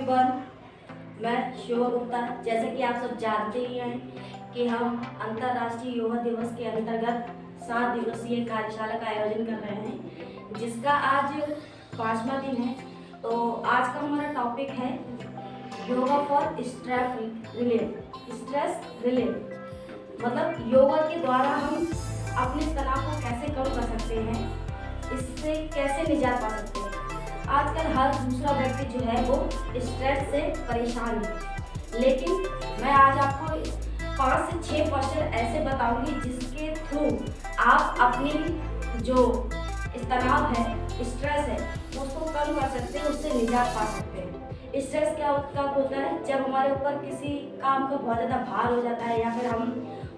Everyone, मैं शोभा गुप्ता। जैसे कि आप सब जानते ही हैं कि हम अंतर्राष्ट्रीय योगा दिवस के अंतर्गत 7 दिवसीय कार्यशाला का आयोजन कर रहे हैं, जिसका आज 5वां दिन है। तो आज का हमारा टॉपिक है योगा फॉर स्ट्रेस रिलीफ। मतलब योगा के द्वारा हम अपने तनाव को कैसे कम कर सकते हैं, इससे कैसे निजात पा सकते हैं। आजकल हर दूसरा व्यक्ति जो है वो स्ट्रेस से परेशान है, लेकिन मैं आज आपको 5 से 6% ऐसे बताऊंगी जिसके थ्रू आप अपनी जो तनाव है, स्ट्रेस है, उसको कम कर सकते हैं, उससे निजात पा सकते हैं। स्ट्रेस क्या कब होता है? जब हमारे ऊपर किसी काम का बहुत ज़्यादा भार हो जाता है, या फिर हम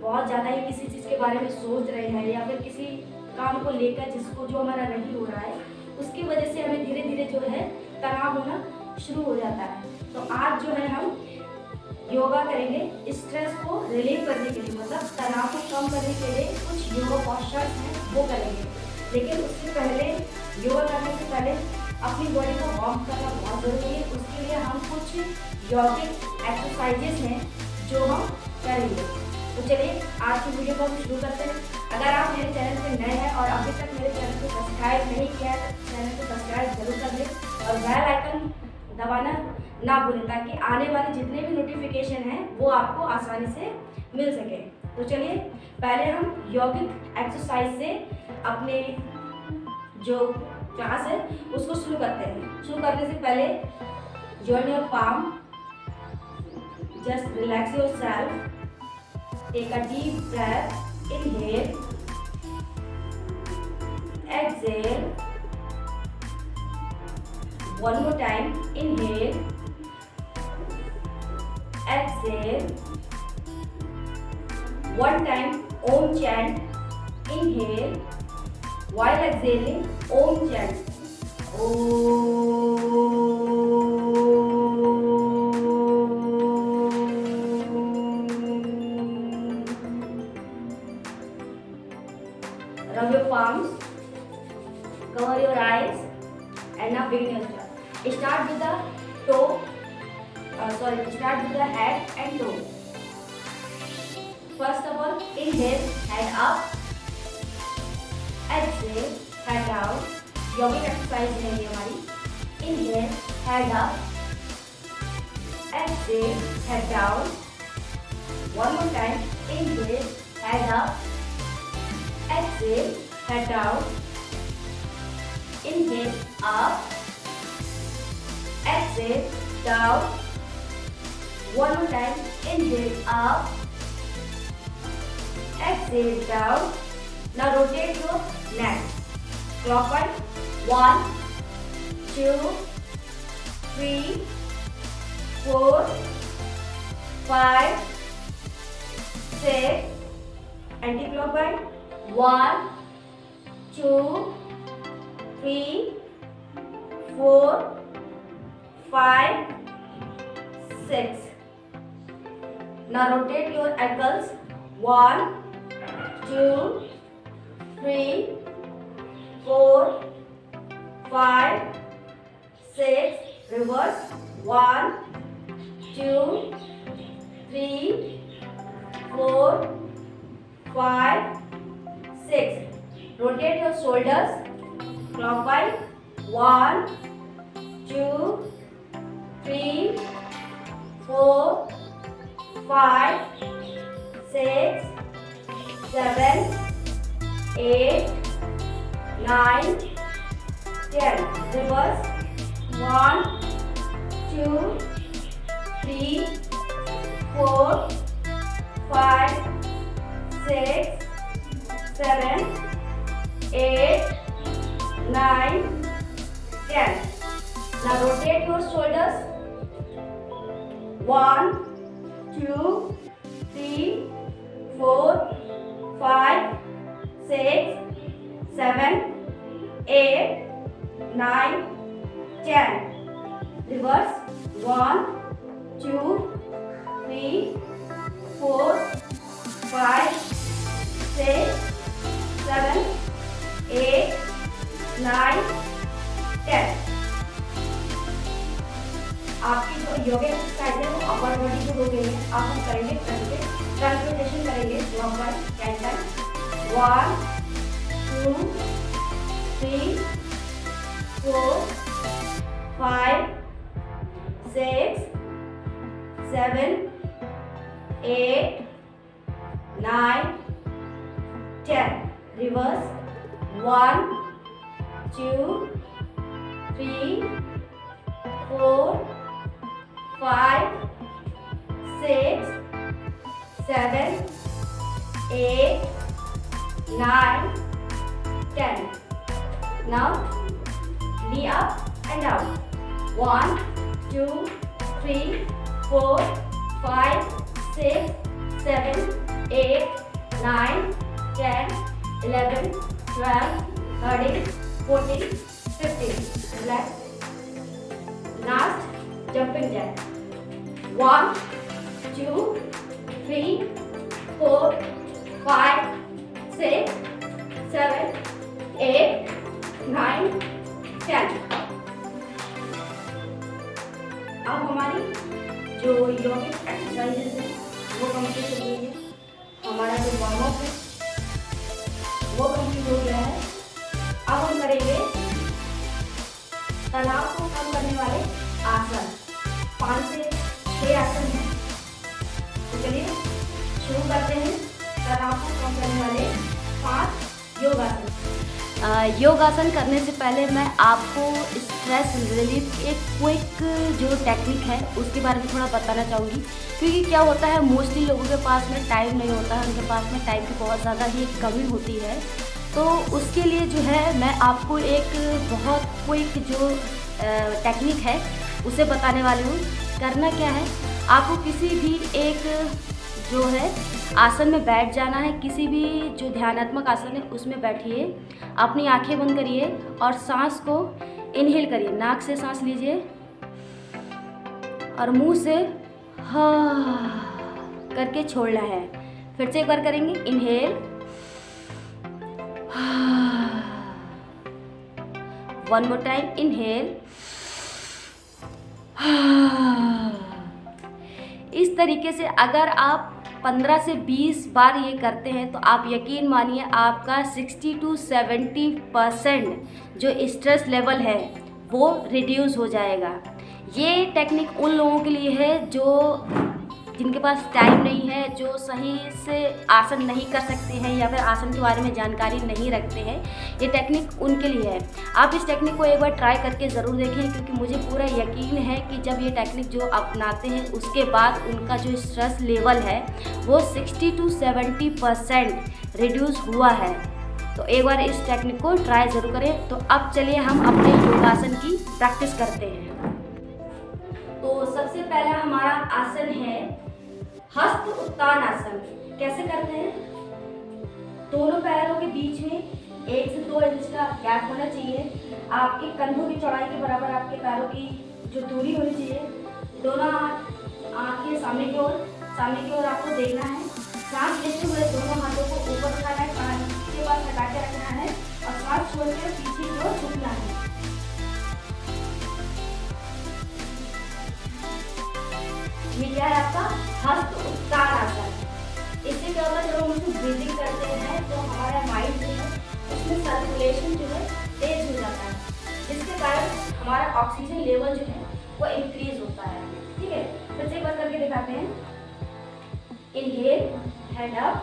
बहुत ज़्यादा ही किसी चीज़ के बारे में सोच रहे हैं, या फिर किसी काम को लेकर जिसको जो हमारा नहीं हो रहा है, उसकी वजह से हमें धीरे धीरे जो है तनाव होना शुरू हो जाता है। तो आज जो है हम योगा करेंगे स्ट्रेस को रिलीव करने के लिए, मतलब तनाव को कम करने के लिए कुछ योगा पोस्चर्स हैं वो करेंगे। लेकिन उससे पहले, योगा करने से पहले अपनी बॉडी को वार्म करना बहुत ज़रूरी है। उसके लिए हम कुछ यौगिक एक्सरसाइजेस हैं जो हम करेंगे। तो चलिए आज की वीडियो को हम शुरू करते हैं। अगर आप मेरे चैनल पे नए हैं और अभी तक मेरे चैनल को सब्सक्राइब नहीं किया है तो चैनल को सब्सक्राइब जरूर कर लें और बेल आइकन दबाना ना भूलें, ताकि आने वाले जितने भी नोटिफिकेशन हैं वो आपको आसानी से मिल सके। तो चलिए पहले हम यौगिक एक्सरसाइज से अपने जो क्लास है उसको शुरू करते हैं। शुरू करने से पहले join your palm, just relax yourself, take a deep breath, inhale, exhale, one more time, inhale, exhale, one time, Om chant, inhale, while exhaling, Om chant, Om. Rub your palms, cover your eyes, and now begin your start. Start with the toe, start with the head and toe. First of all, inhale, head up, exhale, head down. Yogic exercise है ये हमारी. Inhale, head up, exhale, head down. One more time, inhale, head up, exhale, head down, inhale, up, exhale, down, one more time, inhale, up, exhale, down. Now rotate your neck, clockwise, 1, 2, 3, 4, 5, 6, anti-clockwise, 1, 2, 3, 4, 5, 6. Now rotate your ankles. 1, 2, 3, 4, 5, 6. Reverse. 1, 2, 3, 4, 5, 6. Rotate your shoulders clockwise. 1, 2, 3, 4, 5, 6, 7, 8, 9, 10. Reverse. 1, 2, 3, 4, 5, 6, 7, 8, 9, 10. Now rotate your shoulders. 1, 2, 3, 4, 5, 6, 7, 8, 9, 10. Reverse. 1, 2, 3, 4, 5, 6, 7, 8, 9, 10. आपकी जो yoga exercise है वो upper body को हो गई है। अब हम करेंगे ट्रांसपोर्टेशन करेंगे clockwise 10 time. 1 2 3 4 5 6 7 8 9 10। Reverse 1 2 3 4 5 6 7 8 9 10। Now knee up and down. 1 2 3 4 5 6 7 8 9 10 11 12 13 14 15. Relax. Last jumping jack. 1 2 3 4 5 6 7 8 9 10। अब हमारी जो योगिक एक्सरसाइजेस है वो कंप्लीट हो गई है। हमारा जो वार्म अप है वो कंप्लीट हो गया है। अब हम करेंगे तनाव को कम करने वाले आसन। 5 से 6 आसन हैं, तो चलिए शुरू करते हैं तनाव को कम करने वाले 5 योगासन। योगासन करने से पहले मैं आपको स्ट्रेस रिलीफ एक क्विक जो टेक्निक है उसके बारे में थोड़ा बताना चाहूँगी, क्योंकि क्या होता है मोस्टली लोगों के पास में टाइम नहीं होता है, उनके पास में टाइम की बहुत ज़्यादा ही कमी होती है। तो उसके लिए जो है मैं आपको एक बहुत क्विक जो टेक्निक है उसे बताने वाली हूँ। करना क्या है, आपको किसी भी एक जो है आसन में बैठ जाना है। किसी भी जो ध्यानात्मक आसन है उसमें बैठिए, अपनी आंखें बंद करिए और सांस को इनहेल करिए। नाक से सांस लीजिए और मुंह से हाँ करके छोड़ना है। फिर से एक बार करेंगे, inhale, one more time, inhale. इस तरीके से अगर आप 15 से 20 बार ये करते हैं तो आप यकीन मानिए आपका 60 to 70% जो स्ट्रेस लेवल है वो रिड्यूस हो जाएगा। ये टेक्निक उन लोगों के लिए है जो जिनके पास टाइम नहीं है, जो सही से आसन नहीं कर सकते हैं या फिर आसन के बारे में जानकारी नहीं रखते हैं। ये टेक्निक उनके लिए है। आप इस टेक्निक को एक बार ट्राई करके ज़रूर देखें, क्योंकि मुझे पूरा यकीन है कि जब ये टेक्निक जो अपनाते हैं उसके बाद उनका जो स्ट्रेस लेवल है वो 60 to 70% रिड्यूस हुआ है। तो एक बार इस टेक्निक को ट्राई ज़रूर करें। तो अब चलिए हम अपने योगासन की प्रैक्टिस करते हैं। तो सबसे पहला हमारा आसन है हस्त उत्तान आसन। कैसे करते हैं, दोनों पैरों के बीच में 1 से 2 इंच का गैप होना चाहिए। आपके कंधों की चौड़ाई के बराबर आपके पैरों की जो दूरी होनी चाहिए। दोनों हाथ आंखें सामने की ओर आपको देखना है। सांस लेते हुए दोनों हाथों को ऊपर उठाना है, कान के पास हटा के रखना है और सांस छोड़कर पीछे की ओर झुकना है। ये क्या है आपका हस्त उत्तान आसन। इससे क्या होता है, जब हम उसको ब्रीदिंग करते हैं तो हमारा माइंड जो है उसमें सर्कुलेशन जो है तेज हो जाता है, जिसके कारण हमारा ऑक्सीजन लेवल जो है वो इंक्रीज होता है। ठीक है, फिर से एक बार करके दिखाते हैं। Inhale, hand up,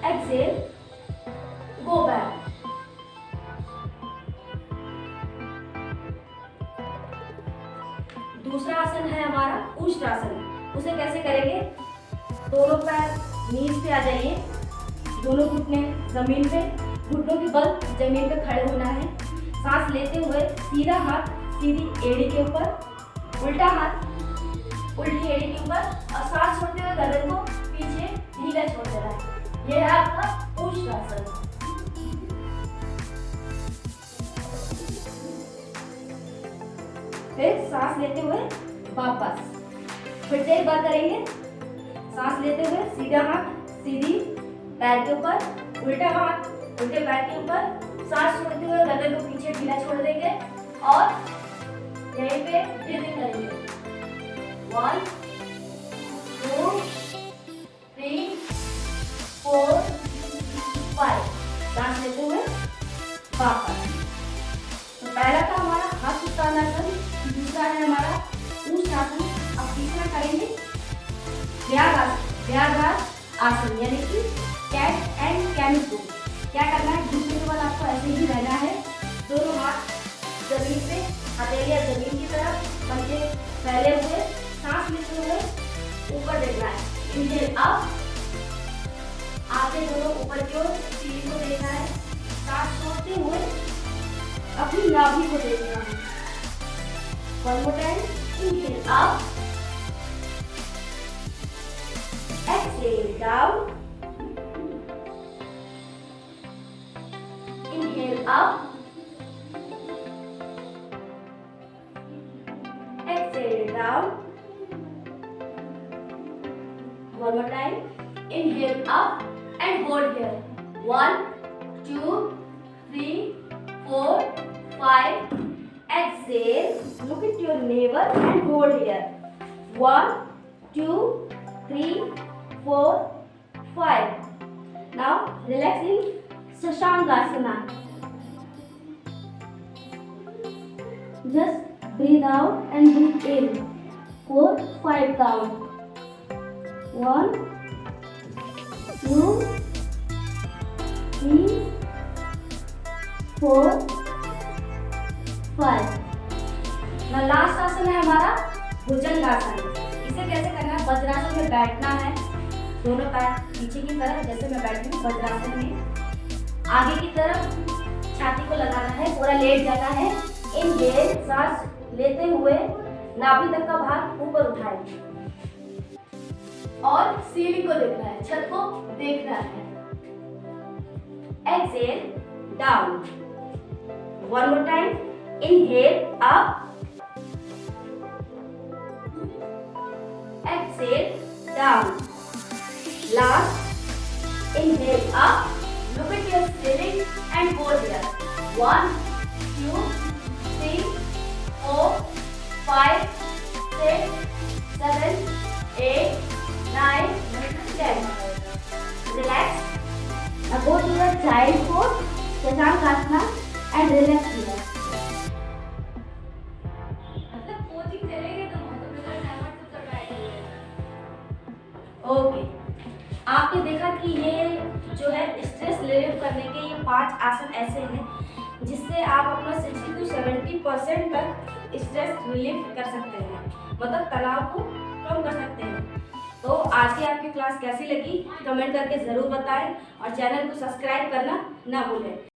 exhale, go back. दूसरा आसन है हमारा उष्ट्रासन। उसे कैसे करेंगे, दोनों पैर नीज पे आ जाइए, दोनों घुटने जमीन पे, घुटनों के बल जमीन पे खड़े होना है। सांस लेते हुए सीधा हाथ सीधी एड़ी के ऊपर, उल्टा हाथ उल्टी एड़ी के ऊपर और सांस छोड़ते हुए गर्दन को पीछे ढीला छोड़ देना है। यह है आपका उष्ट्रासन। फिर सांस लेते हुए वापस, फिर से एक बार करेंगे। सांस लेते हुए सीधा हाथ सीधी पैर के ऊपर, उल्टा हाथ उल्टे पैर के ऊपर, सांस छोड़ते हुए गर्दन को पीछे ढीला छोड़ देंगे और यहीं पे ब्रीदिंग करेंगे। 1 2 3 4 5। सांस लेते हुए वापस। तो पहला था हमारा हाथ उत्तानासन, दूसरा है हमारा ऊष्मासन। अब तीसरा करेंगे व्याघ्रासन आसन यानी कि कैट एंड कैमिको। क्या करना है, घुटने के बाद आपको ऐसे ही रहना है, दोनों हाथ जमीन पे, हथेलियां जमीन की तरफ, पंजे फैले हुए, सांस लेते हुए ऊपर देखना है। इनहेल अप, आगे दोनों ऊपर की ओर सीढ़ी को देखना है। सांस छोड़ते हुए अपनी नाभि को देखना है। One more time, inhale up, exhale down, inhale up, exhale down. One more time. Inhale up and hold here. 1 2 3 4 5. Exhale. Look at your navel and hold here. 1 2 3 4 5. Now relax in Shashangasana. Just breathe out and breathe in for 5 count. 1 2 3 4 5। now last आसन है हमारा भुजंगासन। इसे कैसे करना है, वज्रासन में बैठना है, दोनों पैर पीछे की तरफ जैसे मैं बैठी हूँ वज्रासन में, आगे की तरफ छाती को लगाना है, पूरा लेट जाना है। इनहेल, सांस लेते हुए नाभि तक का भाग ऊपर उठाएं और सीलिंग को देखना है, छत को देखना है। Exhale down. One more time, inhale up, exhale down. Last, inhale up, look at your ceiling and hold here. 1 2 3 4 5 6 7 8 9 10. Relax. Now go to your child pose, Shashangasana, and relax here. Okay, आपने देखा कि ये जो है stress relieve करने के ये 5 आसन ऐसे हैं जिससे आप अपना 60 to 70% तक स्ट्रेस रिलीव कर सकते हैं, मतलब तनाव को कम कर सकते हैं। तो आज की आपकी क्लास कैसी लगी कमेंट करके ज़रूर बताएं और चैनल को सब्सक्राइब करना ना भूलें।